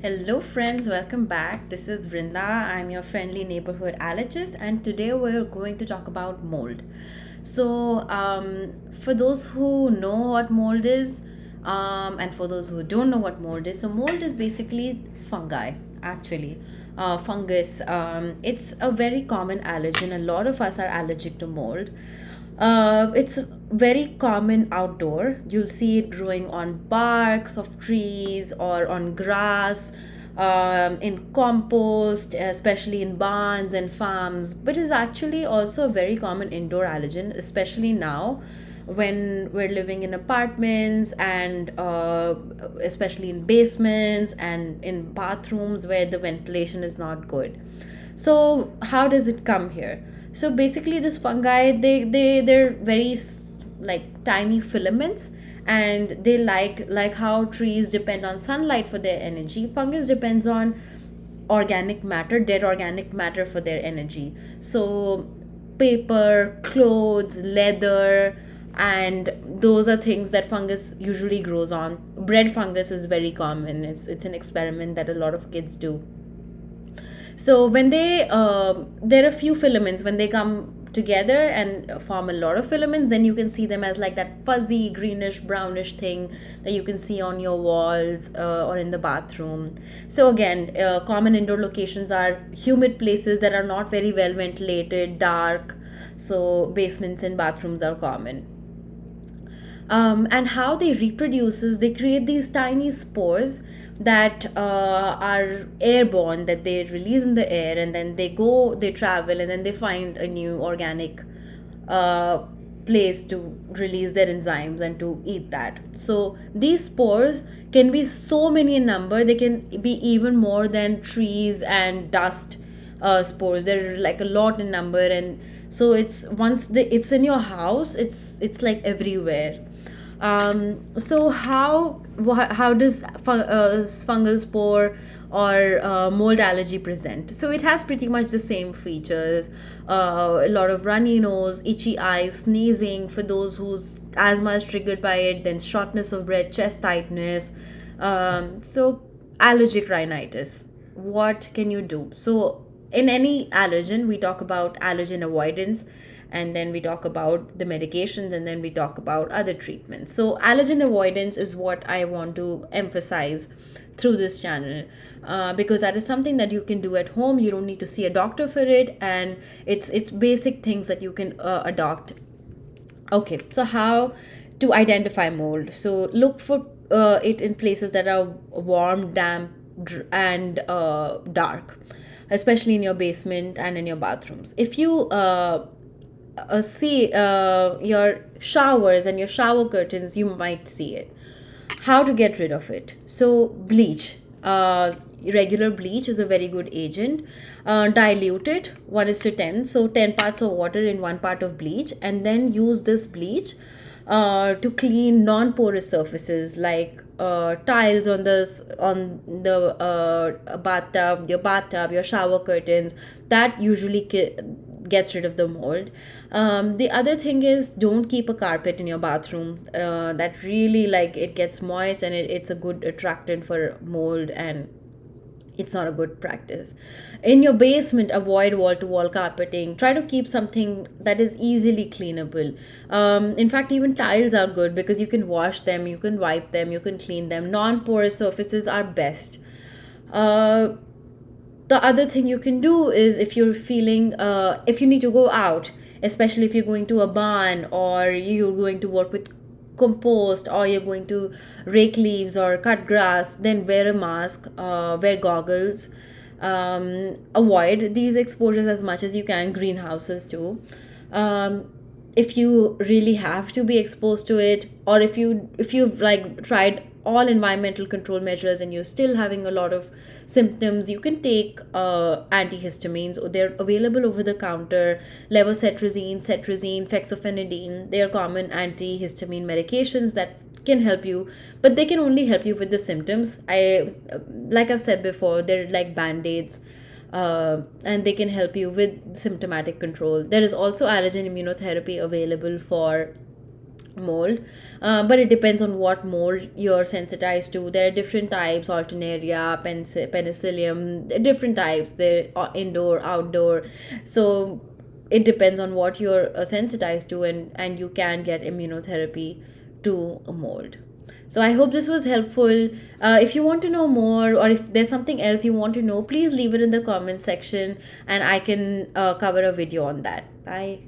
Hello, friends, welcome back. This is Vrinda. I'm your friendly neighborhood allergist, and today we're going to talk about mold. For those who know what mold is, and for those who don't know what mold is, so mold is basically fungi, actually. Fungus. It's a very common allergen. A lot of us are allergic to mold. It's very common outdoor. You'll see it growing on barks of trees or on grass, in compost, especially in barns and farms. But it's actually also a very common indoor allergen, especially now when we're living in apartments and especially in basements and in bathrooms where the ventilation is not good. So how does it come here? So basically, this fungi, they're very like tiny filaments, and they like how trees depend on sunlight for their energy. Fungus depends on organic matter, dead organic matter, for their energy. So paper, clothes, leather, and those are things that fungus usually grows on. Bread fungus is very common. It's an experiment that a lot of kids do. So when there are few filaments. When they come together and form a lot of filaments, then you can see them as like that fuzzy greenish brownish thing that you can see on your walls or in the bathroom. So again, common indoor locations are humid places that are not very well ventilated, dark. So basements and bathrooms are common. And how they reproduce is they create these tiny spores that are airborne, that they release in the air, and then they travel, and then they find a new organic uh, place to release their enzymes and to eat that. So these spores can be so many in number. They can be even more than trees and dust spores. They're like a lot in number, and so it's in your house, it's like everywhere. So how does fungal spore or mold allergy present? So it has pretty much the same features. A lot of runny nose, itchy eyes, sneezing for those whose asthma is triggered by it, then shortness of breath, chest tightness. So allergic rhinitis. What can you do? So in any allergen, we talk about allergen avoidance, and then we talk about the medications, and then we talk about other treatments. So allergen avoidance is what I want to emphasize through this channel, because that is something that you can do at home. You don't need to see a doctor for it, and it's basic things that you can adopt. Okay, so how to identify mold? So look for it in places that are warm, damp, and dark, especially in your basement and in your bathrooms. If you see your showers and your shower curtains, you might see it. How to get rid of it? So bleach. Regular bleach is a very good agent. Dilute it 1 is to 10, so 10 parts of water in 1 part of bleach, and then use this bleach to clean non-porous surfaces like tiles on the bathtub, your shower curtains. That usually gets rid of the mold. The other thing is, don't keep a carpet in your bathroom. That really, like, it gets moist, and it's a good attractant for mold, and it's not a good practice. In your basement, avoid wall to wall carpeting. Try to keep something that is easily cleanable. In fact, even tiles are good because you can wash them, you can wipe them, you can clean them. Non porous surfaces are best. Uh, the other thing you can do is, if you need to go out, especially if you're going to a barn, or you're going to work with compost, or you're going to rake leaves or cut grass, then wear a mask, wear goggles. Avoid these exposures as much as you can. Greenhouses too. If you really have to be exposed to it, or if you've like tried all environmental control measures and you're still having a lot of symptoms, you can take antihistamines. They're available over the counter. Levocetrazine, cetrazine, fexofenadine, they are common antihistamine medications that can help you, but they can only help you with the symptoms. Like I've said before, they're like band-aids, and they can help you with symptomatic control. There is also allergen immunotherapy available for mold. But it depends on what mold you're sensitized to. There are different types: alternaria, penicillium, different types. They're indoor, outdoor. So it depends on what you're sensitized to, and you can get immunotherapy to a mold. So I hope this was helpful. If you want to know more, or if there's something else you want to know, please leave it in the comment section, and I can cover a video on that. Bye.